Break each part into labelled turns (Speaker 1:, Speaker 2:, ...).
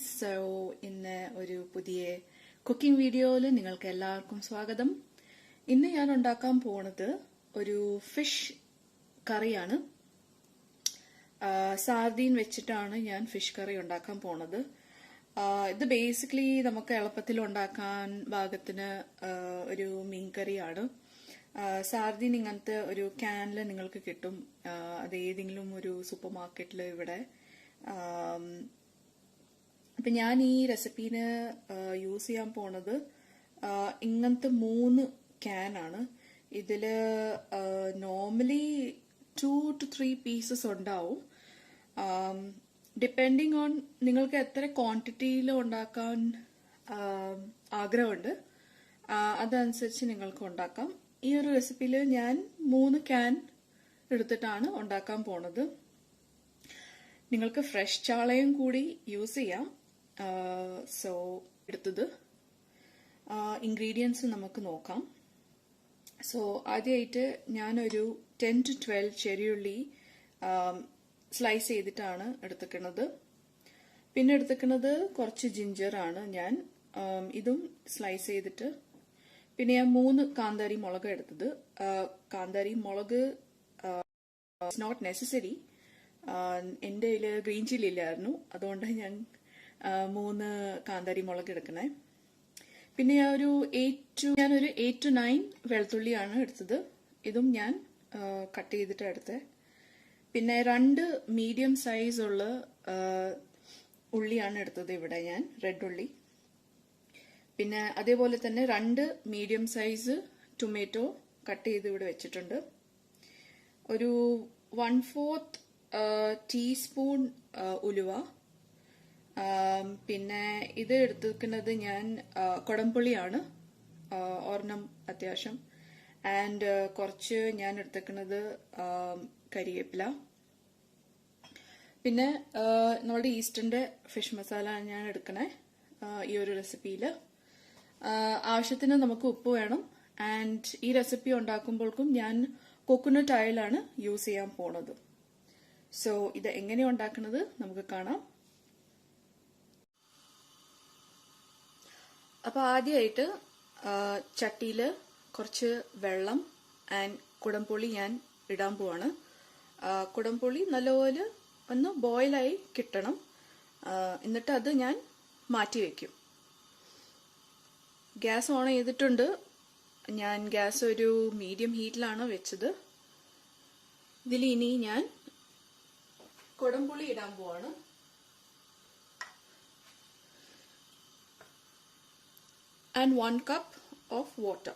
Speaker 1: So ഇന്ന് ഒരു പുതിയ കുക്കിംഗ് വീഡിയോയിൽ നിങ്ങൾക്ക് എല്ലാവർക്കും സ്വാഗതം. ഇന്ന് ഞാൻ ഉണ്ടാക്കാൻ പോകുന്നത് ഒരു ഫിഷ് കറിയാണ്. സാർദീൻ വെച്ചിട്ടാണ് ഞാൻ ഫിഷ് കറി ഉണ്ടാക്കാൻ പോണത്. ഇത് ബേസിക്കലി നമുക്ക് എളുപ്പത്തിൽ ഉണ്ടാക്കാൻ പാകത്തിന് ഒരു മീൻ കറിയാണ്. സാർദീൻ ഇങ്ങനത്തെ ഒരു ക്യാനിൽ നിങ്ങൾക്ക് കിട്ടും. അത് ഏതെങ്കിലും ഒരു സൂപ്പർ മാർക്കറ്റിൽ ഇവിടെ. അപ്പൊ ഞാൻ ഈ റെസിപ്പീന് യൂസ് ചെയ്യാൻ പോണത് ഇങ്ങനത്തെ 3 ക്യാനാണ്. ഇതില് നോർമലി 2 to 3 പീസസ് ഉണ്ടാവും. ഡിപ്പെൻഡിങ് ഓൺ നിങ്ങൾക്ക് എത്ര ക്വാണ്ടിറ്റിയിൽ ഉണ്ടാക്കാൻ ആഗ്രഹമുണ്ട് അതനുസരിച്ച് നിങ്ങൾക്ക് ഉണ്ടാക്കാം. ഈ ഒരു റെസിപ്പിയിൽ ഞാൻ 3 ക്യാൻ എടുത്തിട്ടാണ് ഉണ്ടാക്കാൻ പോണത്. നിങ്ങൾക്ക് ഫ്രഷ് ചാളയും കൂടി യൂസ് ചെയ്യാം. സോ എടുത്തത് ഇൻഗ്രീഡിയൻസ് നമുക്ക് നോക്കാം. സോ ആദ്യമായിട്ട് ഞാനൊരു 10 to 12 ചെറിയുള്ളി സ്ലൈസ് ചെയ്തിട്ടാണ് എടുത്തിക്കുന്നത്. പിന്നെ എടുത്തിക്കുന്നത് കുറച്ച് ജിഞ്ചറാണ് ഞാൻ, ഇതും സ്ലൈസ് ചെയ്തിട്ട്. പിന്നെ ഞാൻ 3 കാന്താരി മുളക് എടുത്തത്. കാന്താരി മുളക് ഇറ്റ്സ് നോട്ട് നെസസറി. എൻ്റെ കയ്യിൽ ഗ്രീൻ ചില്ലി ഇല്ലായിരുന്നു, അതുകൊണ്ട് ഞാൻ 3 കാന്താരി മുളക് എടുക്കണേ. പിന്നെ ഞാനൊരു 8 to 9 വെളുത്തുള്ളിയാണ് എടുത്തത്. ഇതും ഞാൻ കട്ട് ചെയ്തിട്ട് എടുത്തത്. പിന്നെ 2 മീഡിയം സൈസ് ഉള്ള ഉള്ളിയാണ് എടുത്തത് ഇവിടെ ഞാൻ, റെഡ് ഉള്ളി. പിന്നെ അതേപോലെ തന്നെ 2 മീഡിയം സൈസ് ടൊമാറ്റോ കട്ട് ചെയ്ത് ഇവിടെ വെച്ചിട്ടുണ്ട്. ഒരു 1/4 ടീസ്പൂൺ ഉലുവ. പിന്നെ ഇത് എടുത്തിരിക്കുന്നത് ഞാൻ കൊടംപുളിയാണ്, ഒരെണ്ണം അത്യാവശ്യം. ആൻഡ് കുറച്ച് ഞാൻ എടുത്തിരിക്കുന്നത് കരിവേപ്പില. പിന്നെ നമ്മുടെ ഈസ്റ്ററിന്റെ ഫിഷ് മസാല ഞാൻ എടുക്കണേ ഈ ഒരു റെസിപ്പിയിൽ. ആവശ്യത്തിന് നമുക്ക് ഉപ്പ് വേണം. ആൻഡ് ഈ റെസിപ്പി ഉണ്ടാക്കുമ്പോഴേക്കും ഞാൻ കോക്കനട്ട് ഓയിലാണ് യൂസ് ചെയ്യാൻ പോണത്. സോ ഇത് എങ്ങനെയാണ് ഉണ്ടാക്കുന്നത് നമുക്ക് കാണാം. അപ്പൊ ആദ്യമായിട്ട് ചട്ടിയിൽ കുറച്ച് വെള്ളം ആൻഡ് കുടംപുളി ഞാൻ ഇടാൻ പോവാണ്. കുടംപുളി നല്ലപോലെ ഒന്ന് ബോയിലായി കിട്ടണം. എന്നിട്ട് അത് ഞാൻ മാറ്റി വയ്ക്കും. ഗ്യാസ് ഓൺ ചെയ്തിട്ടുണ്ട്. ഞാൻ ഗ്യാസ് ഒരു മീഡിയം ഹീറ്റിലാണ് വെച്ചത്. ഇതിൽ ഇനി ഞാൻ കുടംപുളി ഇടാൻ പോവാണ്. And 1 cup of water.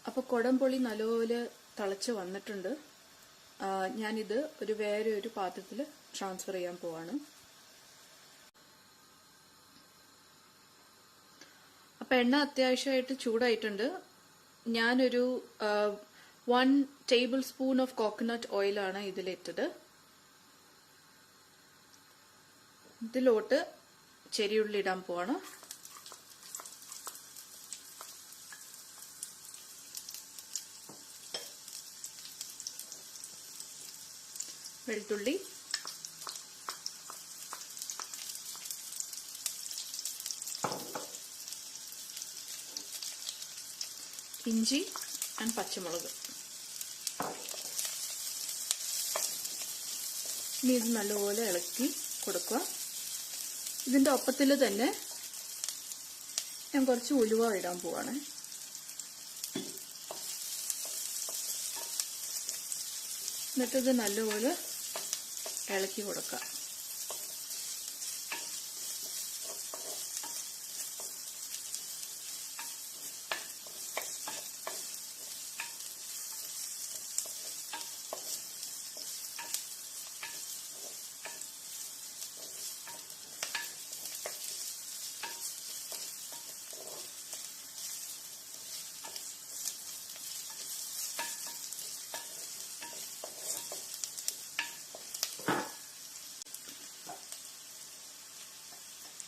Speaker 1: അപ്പോൾ കുടംപുളി നല്ലപോലെ തിളച്ച് വന്നിട്ടുണ്ട്. ഞാനിത് വേറെ ഒരു പാത്രത്തിൽ ട്രാൻസ്ഫർ ചെയ്യാൻ പോവാണ്. അപ്പം എണ്ണ അത്യാവശ്യമായിട്ട് ചൂടായിട്ടുണ്ട്. ഞാനൊരു 1 ടേബിൾ സ്പൂൺ ഓഫ് കോക്കനട്ട് ഓയിലാണ് ഇതിലിട്ടത്. ഇതിലോട്ട് ചെറിയുള്ളി ഇടാൻ പോവാണ്. വെളുത്തുള്ളി, ഇഞ്ചി ആൻഡ് പച്ചമുളക്. ഇനി ഇത് നല്ലപോലെ ഇളക്കി കൊടുക്കുക. ഇതിന്റെ ഒപ്പത്തിൽ തന്നെ ഞാൻ കുറച്ച് ഉലുവ ഇടാൻ പോവാണ്. എന്നിട്ടിത് നല്ലപോലെ ഇളക്കി കൊടുക്കുക.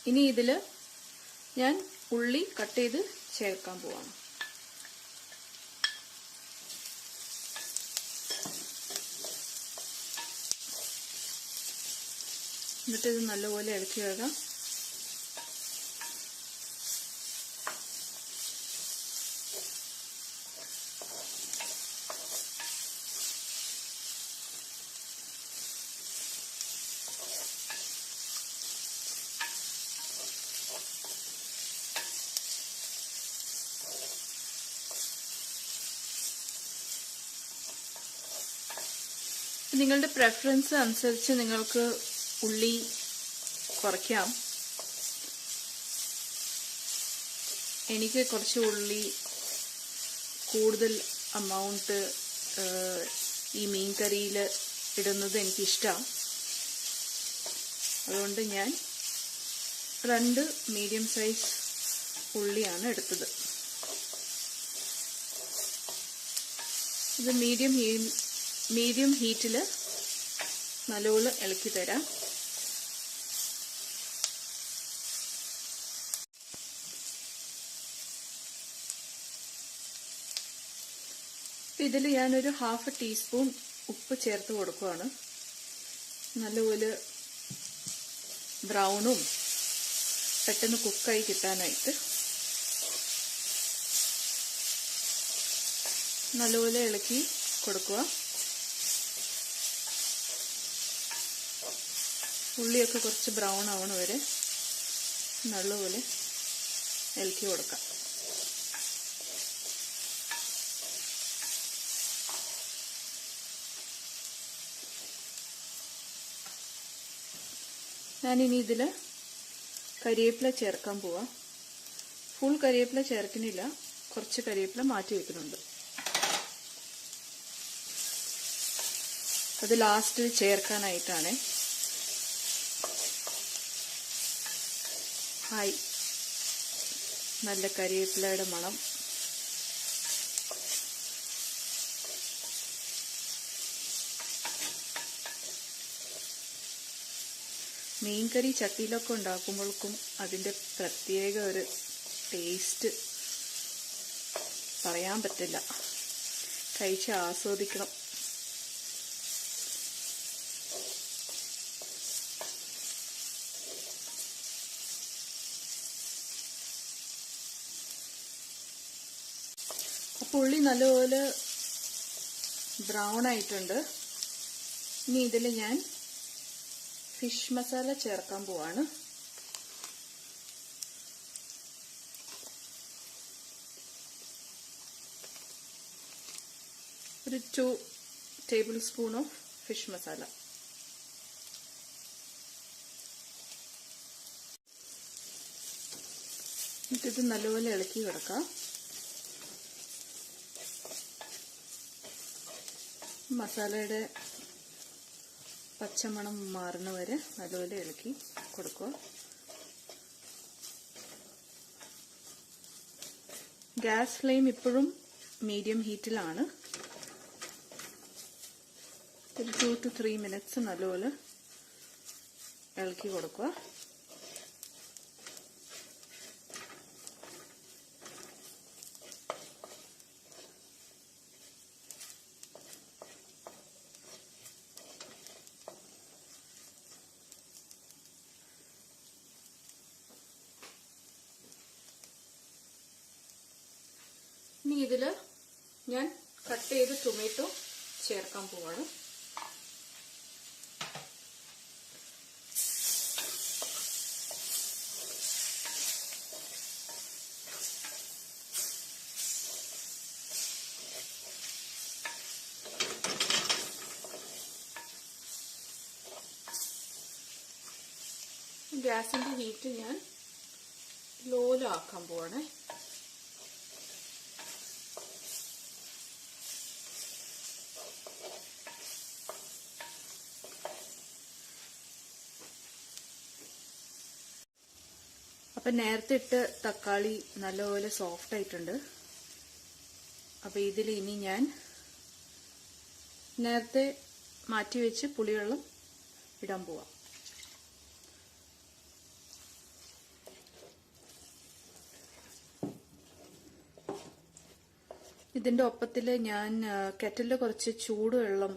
Speaker 1: ഇനി ഇതിൽ ഞാൻ ഉള്ളി കട്ട് ചെയ്ത് ചേർക്കാൻ പോവാണ്. എന്നിട്ട് ഇത് നല്ലപോലെ ഇളക്കി വെക്കാം. നിങ്ങളുടെ പ്രെഫറൻസ് അനുസരിച്ച് നിങ്ങൾക്ക് ഉള്ളി കുറയ്ക്കാം. എനിക്ക് കുറച്ച് ഉള്ളി കൂടുതൽ അമൗണ്ട് ഈ മീൻ കറിയിൽ ഇടുന്നത് എനിക്കിഷ്ടമാണ്. അതുകൊണ്ട് ഞാൻ 2 മീഡിയം സൈസ് ഉള്ളിയാണ് എടുത്തത്. ഇത് മീഡിയം ഹീറ്റിൽ നല്ലപോലെ ഇളക്കി തരാം. ഇതിൽ ഞാനൊരു 1/2 ടീസ്പൂൺ ഉപ്പ് ചേർത്ത് കൊടുക്കുകയാണ്. നല്ലപോലെ ബ്രൗണും പെട്ടെന്ന് കുക്കായി കിട്ടാനായിട്ട് നല്ലപോലെ ഇളക്കി കൊടുക്കുക. ഉള്ളിയൊക്കെ കുറച്ച് ബ്രൗൺ ആവണ വരെ നല്ലപോലെ ഇളക്കി കൊടുക്കാം. ഞാനിനി ഇതിൽ കരിവേപ്പില ചേർക്കാൻ പോവാം. ഫുൾ കരിവേപ്പില ചേർക്കുന്നില്ല, കുറച്ച് കരിവേപ്പില മാറ്റി വെക്കുന്നുണ്ട്. അത് ലാസ്റ്റ് ചേർക്കാനായിട്ടാണ്. ഹായ്, നല്ല കരിവേപ്പിലയുടെ മണം. മീൻകറി ചട്ടിയിലൊക്കെ ഉണ്ടാക്കുമ്പോഴേക്കും അതിൻ്റെ പ്രത്യേക ഒരു ടേസ്റ്റ് പറയാൻ പറ്റില്ല. കഴിച്ച് ആസ്വദിക്കണം. അപ്പോൾ ഉള്ളി നല്ലപോലെ ബ്രൗൺ ആയിട്ടുണ്ട്. ഇനി ഇതിൽ ഞാൻ ഫിഷ് മസാല ചേർക്കാൻ പോവാണ്. ഒരു 2 tablespoon of fish masala. എന്നിട്ടിത് നല്ലപോലെ ഇളക്കി കിടക്കാം. മസാലയുടെ പച്ചമണം മാറുന്ന വരെ നല്ലപോലെ ഇളക്കി കൊടുക്കുക. ഗ്യാസ് ഫ്ലെയിം ഇപ്പോഴും മീഡിയം ഹീറ്റിലാണ്. ഒരു 2 to 3 മിനിറ്റ്സ് നല്ലപോലെ ഇളക്കി കൊടുക്കുക. ഇനി ഇതിൽ ഞാൻ കട്ട് ചെയ്ത് ടൊമാറ്റോ ചേർക്കാൻ പോവാണ്. ഗ്യാസിന്റെ ഹീറ്റ് ഞാൻ ലോയിലാക്കാൻ പോവാണ്. അപ്പൊ നേരത്തെ ഇട്ട് തക്കാളി നല്ലപോലെ സോഫ്റ്റ് ആയിട്ടുണ്ട്. അപ്പൊ ഇതിൽ ഇനി ഞാൻ നേരത്തെ മാറ്റി വെച്ച് പുളിവെള്ളം ഇടാൻ പോവാം. ഇതിന്റെ ഒപ്പത്തിൽ ഞാൻ കെറ്റലിൽ കുറച്ച് ചൂടുവെള്ളം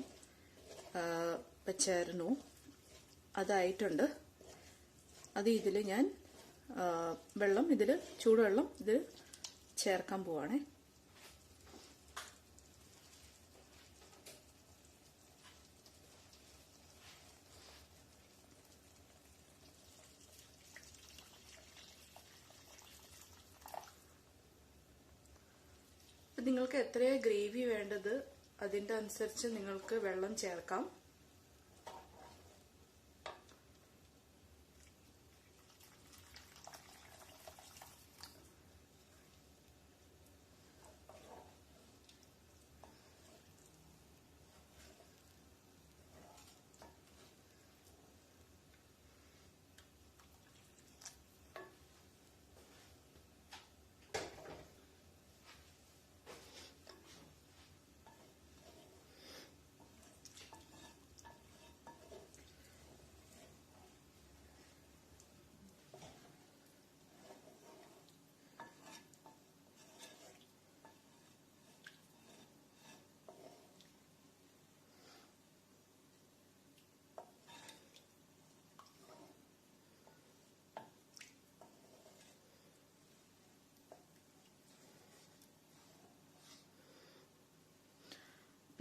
Speaker 1: വെച്ചായിരുന്നു. അതായിട്ടുണ്ട്. അത് ഇതിൽ ഞാൻ ചൂടുവെള്ളം ഇതിൽ ചേർക്കാൻ പോവാണേ. നിങ്ങൾക്ക് എത്രയാ ഗ്രേവി വേണ്ടത് അതിന്റെ അനുസരിച്ച് നിങ്ങൾക്ക് വെള്ളം ചേർക്കാം.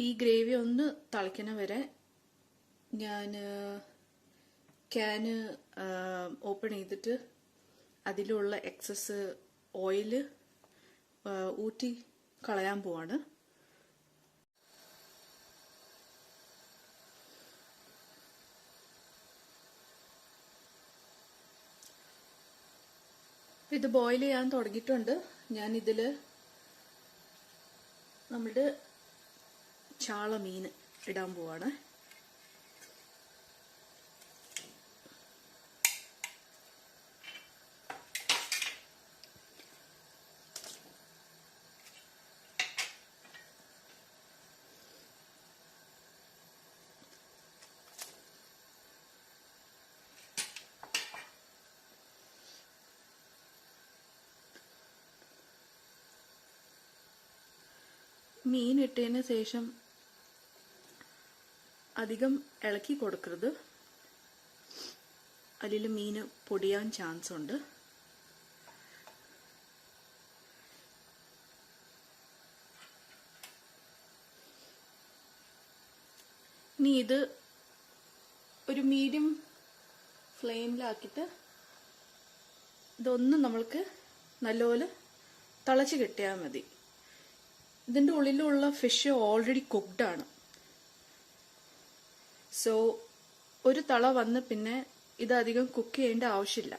Speaker 1: ഈ ഗ്രേവി ഒന്ന് തിളയ്ക്കണ വരെ ഞാൻ ക്യാന് ഓപ്പൺ ചെയ്തിട്ട് അതിലുള്ള എക്സസ് ഓയില് ഊറ്റി കളയാൻ പോവാണ്. ഇത് ബോയിൽ ചെയ്യാൻ തുടങ്ങിയിട്ടുണ്ട്. ഞാൻ ഇതില് നമ്മളുടെ ചാള മീൻ ഇടാൻ പോവാണ്. മീൻ ഇട്ടതിന് ശേഷം അധികം ഇളക്കി കൊടുക്കരുത്. അതിൽ മീൻ പൊടിയാൻ ചാൻസ് ഉണ്ട്. ഇനി ഇത് ഒരു മീഡിയം ഫ്ലെയിമിലാക്കിയിട്ട് ഇതൊന്നും നമ്മൾക്ക് നല്ലപോലെ തിളച്ച് കിട്ടിയാൽ മതി. ഇതിൻ്റെ ഉള്ളിലുള്ള ഫിഷ് ഓൾറെഡി കുക്ക്ഡ് ആണ്. സോ ഒരു തള വന്ന് പിന്നെ ഇതധികം കുക്ക് ചെയ്യേണ്ട ആവശ്യമില്ല.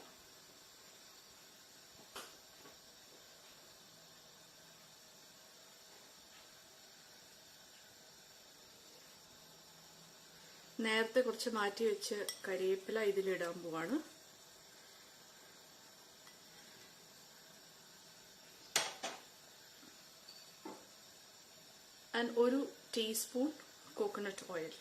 Speaker 1: നേരത്തെ കുറച്ച് മാറ്റി വെച്ച് കരിവേപ്പില ഇതിലിടാൻ പോവാണ്. And 1 teaspoon coconut oil.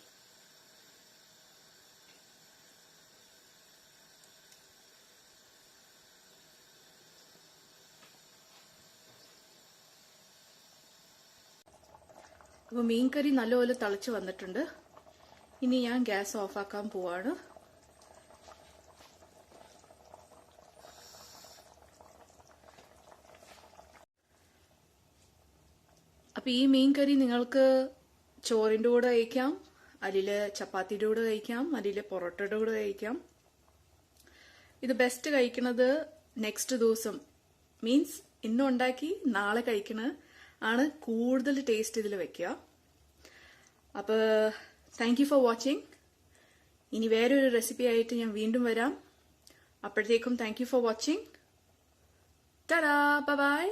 Speaker 1: അപ്പോൾ മീൻകറി നല്ലപോലെ തിളച്ച് വന്നിട്ടുണ്ട്. ഇനി ഞാൻ ഗ്യാസ് ഓഫാക്കാൻ പോവാണ്. അപ്പോൾ ഈ മീൻകറി നിങ്ങൾക്ക് ചോറിൻ്റെ കൂടെ കഴിക്കാം, അതിൽ ചപ്പാത്തിയുടെ കൂടെ കഴിക്കാം, അതിൽ പൊറോട്ടയുടെ കൂടെ കഴിക്കാം. ഇത് ബെസ്റ്റ് കഴിക്കുന്നത് നെക്സ്റ്റ് ദിവസം, മീൻസ് ഇന്നും ഉണ്ടാക്കി നാളെ കഴിക്കണ ആണ് കൂടുതൽ ടേസ്റ്റ് ഇതിൽ വെക്കുക. അപ്പോൾ താങ്ക് യു ഫോർ വാച്ചിങ്. ഇനി വേറൊരു റെസിപ്പി ആയിട്ട് ഞാൻ വീണ്ടും വരാം. അപ്പോഴത്തേക്കും thank you for watching. Tata, bye bye.